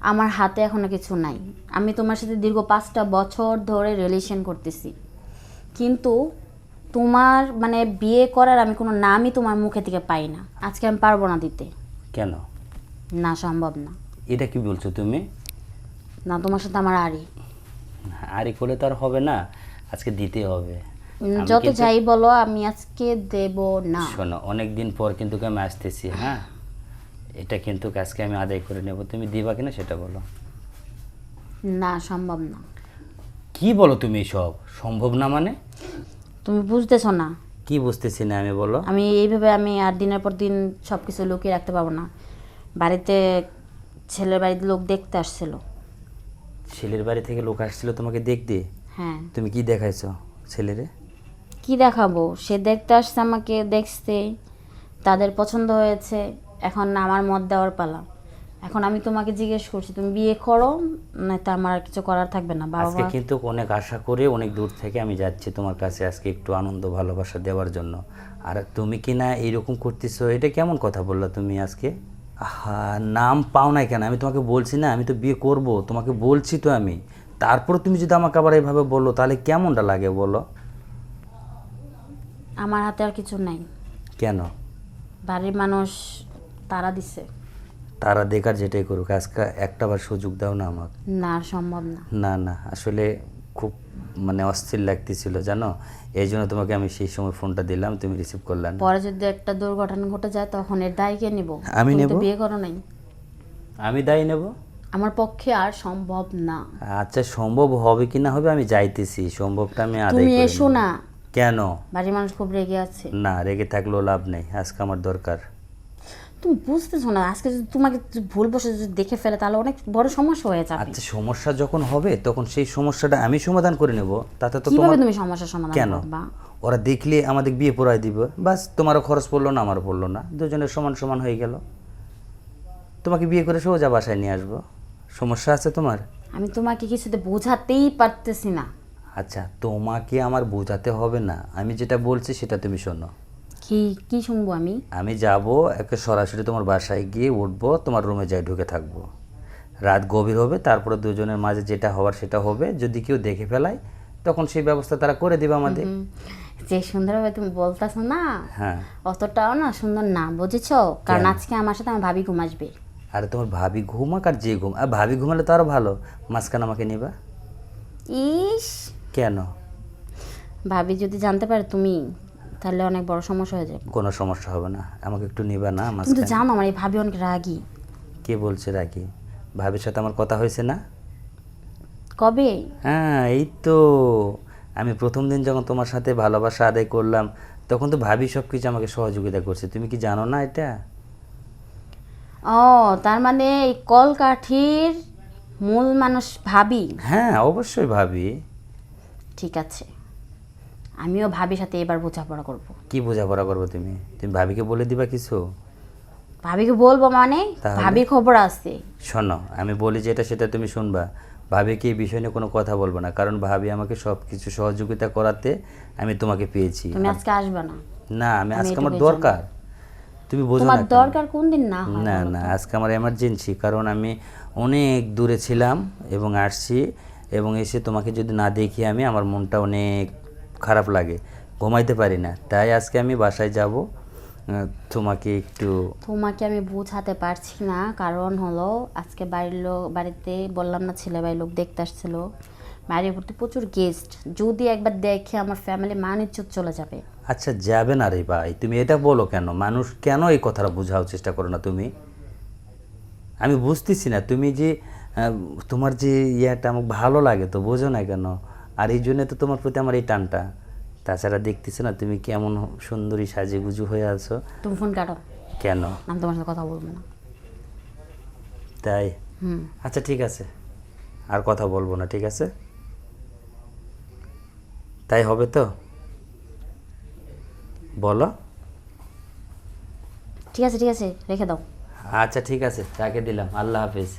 আমার হাতে এখনো কিছু নাই। আমি তোমার সাথে দীর্ঘ 5টা বছর ধরে রিলেশন করতেছি, কিন্তু তোমার মানে বিয়ে করার আমি কোনো নামই তোমার মুখে থেকে পাই না। আজকে আমি পারবো না দিতে। কেন? না, সম্ভব না। এটা কি বলছো তুমি? না, তোমার সাথে আমার আরই আরে করলে তো আর হবে না, আজকে দিতে হবে। আমি যত কিন্তু- যাই বলো, আমি আজকে দেব না। শোনো, অনেক দিন পর কিন্তু আমি আসতেছি, হ্যাঁ, এটা কিন্তু আজকে আমি আদায় করে নেব। তুমি দিবা কিনা সেটা বলো। না, সম্ভব না। কি বলো তুমি সব? সম্ভব না মানে? তুমি বুঝতেছো না। কি বুঝতেছি না আমি, বলো। আমি এইভাবে আমি আর দিনের পর দিন সব কিছু লুকিয়ে রাখতে পারবো না। বাড়িতে ছেলের বাড়িতে লোক দেখতে আসছিল। ছেলের বাড়ি থেকে লোক আসছিল তোমাকে দেখতে? হ্যাঁ। তুমি কি দেখাইছো ছেলেরে? কি দেখাবো? সে দেখতে আসছে, আমাকে দেখছে, তাদের পছন্দ হয়েছে। এখন আমার মত দেওয়ার পালা। এখন আমি তোমাকে জিজ্ঞেস করছি, তুমি বিয়ে করো, না তো আমার আর কিছু করার থাকবে না। আজকে বাবা কিন্তু অনেক আশা করে অনেক দূর থেকে আমি যাচ্ছি তোমার কাছে আজকে একটু আনন্দ ভালোবাসা দেওয়ার জন্য, আর তুমি কি না এইরকম করতেছো? এটা কেমন কথা বললা তুমি আজকে? হ্যাঁ, নাম পাও নাই কেন? আমি তোমাকে বলছি না আমি তো বিয়ে করব, তোমাকে বলছি তো আমি। তারপর তুমি যদি আমাকে আবার এইভাবে বলো তাহলে কেমনটা লাগে বলো? আমার হাতে আর কিছু নাই। কেন? বাড়ির মানুষ তারা দিছে। তারা দেখার যেটাই করুক, আজকে একটাবার সুযোগ দাও না আমাকে। না, সম্ভব না। না না, আসলে খুব মানে অস্থির লাগতেছিল জানো, এই জন্য তোমাকে আমি সেই সময় ফোনটা দিলাম, তুমি রিসিভ করলে না। পরে যদি একটা দুর্ঘটনা ঘটে যায় তখন এর দায় কে নিব? আমি তুমি নেব। তো বিয়ে করো নাই। আমি দায়ী নেব? আমার পক্ষে আর সম্ভব না। আচ্ছা, সম্ভব হবে কি না হবে আমি যাইতেছি, সম্ভবটা আমি আদায় তুমি করে এসো নেব। না। কেন? বাড়ির মানুষ খুব রেগে আছে। না, রেগে থাকলেও লাভ নেই, আজকে আমার দরকার। তুমি বুঝতেছো না, আজকে যদি তোমাকে ভুল বসে যদি দেখে ফেলে তাহলে অনেক বড় সমস্যা হয়ে যাবে। আচ্ছা, সমস্যা যখন হবে তখন সেই সমস্যাটা আমি সমাধান করে নেব, তাতে তো কিভাবে তোমার তুমি সমস্যার সমাধান কেন? করবা? ওরা দেখলে আমাদের বিয়ে পড়ায় দিব, বাস, তোমারও খরচ পড়লো না আমারও পড়লো না, দুজনের সমান সমান হয়ে গেল। তোমাকে বিয়ে করে সোজা বাসায় নিয়ে আসবো, সমস্যা আছে তোমার? আমি তোমাকে কিছুতে বোঝাতেই পারতেছি না। আচ্ছা, তোমাকে আমার বোঝাতে হবে না, আমি যেটা বলছি সেটা তুমি শোনো। কি কি শুনবো আমি? আমি যাব একে সরাসরি তোমার বাসায় গিয়ে উঠবো, তোমার রুমে যাই ঢুকে থাকবো, রাত গভীর হবে, তারপরে দুজনের মাঝে যেটা হওয়ার সেটা হবে, যদি কেউ দেখে ফেলায় তখন সেই ব্যবস্থা তারা করে দিবে আমাদের। যে সুন্দরভাবে তুমি বলতেছো না, হ্যাঁ। অতটাও না সুন্দর না, বুঝেছো? কারণ কেন? আজকে আমার সাথে আমার ভাবি ঘুম আসবে। আরে তোমার ভাবি ঘুমাক আর যে ঘুম, আর ভাবি ঘুমালে তো আরও ভালো, মাঝখানে আমাকে নিবা ইস, কেন? ভাবি যদি জানতে পারে তুমি, তাহলে অনেক বড় সমস্যা হয়ে যাবে। কোনো সমস্যা হবে না, আমাকে একটু নিবা না তুমি তো মাঝখানে? জানো আমার এই ভাবি অনেক রাগী। কে বলছে রাখি? ভাবির সাথে আমার কথা হয়েছে না? কবে? হ্যাঁ, এই তো আমি প্রথম দিন যখন তোমার সাথে ভালোবাসা আদায় করলাম তখন তো ভাবি সব কিছু আমাকে সহযোগিতা করছে, তুমি কি জানো না এটা? ও, তার মানে এই কলকাঠির মূল মানুষ ভাবি। হ্যাঁ, অবশ্যই ভাবি। ঠিক আছে, আমিও ভাবির সাথে এবার বোঝাপড়া করব। কি বোঝাপড়া করবো তুমি? তুমি ভাবিকে বলে দিবা কিছু? ভাবিকে বলবো মানে? তাহলে? ভাবির খবর আছে। শোনো, আমি বলি যেটা সেটা তুমি শুনবা, ভাবিকে এই বিষয় নিয়ে কোনো কথা বলবো না, কারণ ভাবি আমাকে সব কিছু সহযোগিতা করাতে আমি তোমাকে পেয়েছি। তুমি আজকে আসবে না। না, আমি আজকে আমার এটুকুই দরকার, তুমি বোঝো তোমার না কেন? দরকার কোন দিন না হয় না বলো না, তো? আজকে আমার এমার্জেন্সি, কারণ আমি অনেক দূরে ছিলাম এবং আসছি, এবং এসে তোমাকে যদি না দেখি আমি, আমার মনটা অনেক খারাপ লাগে, ঘুমাইতে পারি না, তাই আজকে আমি বাসায় যাব, তোমাকে একটু। তোমাকে আমি বোঝাতে পারছি না, কারণ হলো আজকে বাড়িতে বললাম না, ছেলে বাড়ির লোক দেখতে আসছিল। বাড়ির প্রতি প্রচুর গেস্ট, যদি একবার দেখে আমার ফ্যামিলি মান ইজ্জত চলে যাবে। আচ্ছা, যাবে না রে ভাই, তুমি এটা বলো কেন? মানুষ কেন এই কথাটা বোঝার চেষ্টা করো না তুমি? আমি বুঝতেছি না, তুমি যে তোমার যে ইয়াটা আমাকে ভালো লাগে তো, বোঝো না কেন? আর এই জন্য তো তোমার প্রতি আমার এই টানটা। তাছাড়া দেখতেছো না তুমি কেমন সুন্দরী সাজেগুজু হয়ে আছো। তুমি ফোন কাটো। কেন? আমি তোমার সাথে কথা বলবো না। তাই? হুম। আচ্ছা, ঠিক আছে, আর কথা বলবো না, ঠিক আছে? তাই হবে তো? বলো। ঠিক আছে, রেখে দাও। আচ্ছা, ঠিক আছে, তাকে দিলাম, আল্লাহ হাফিজ।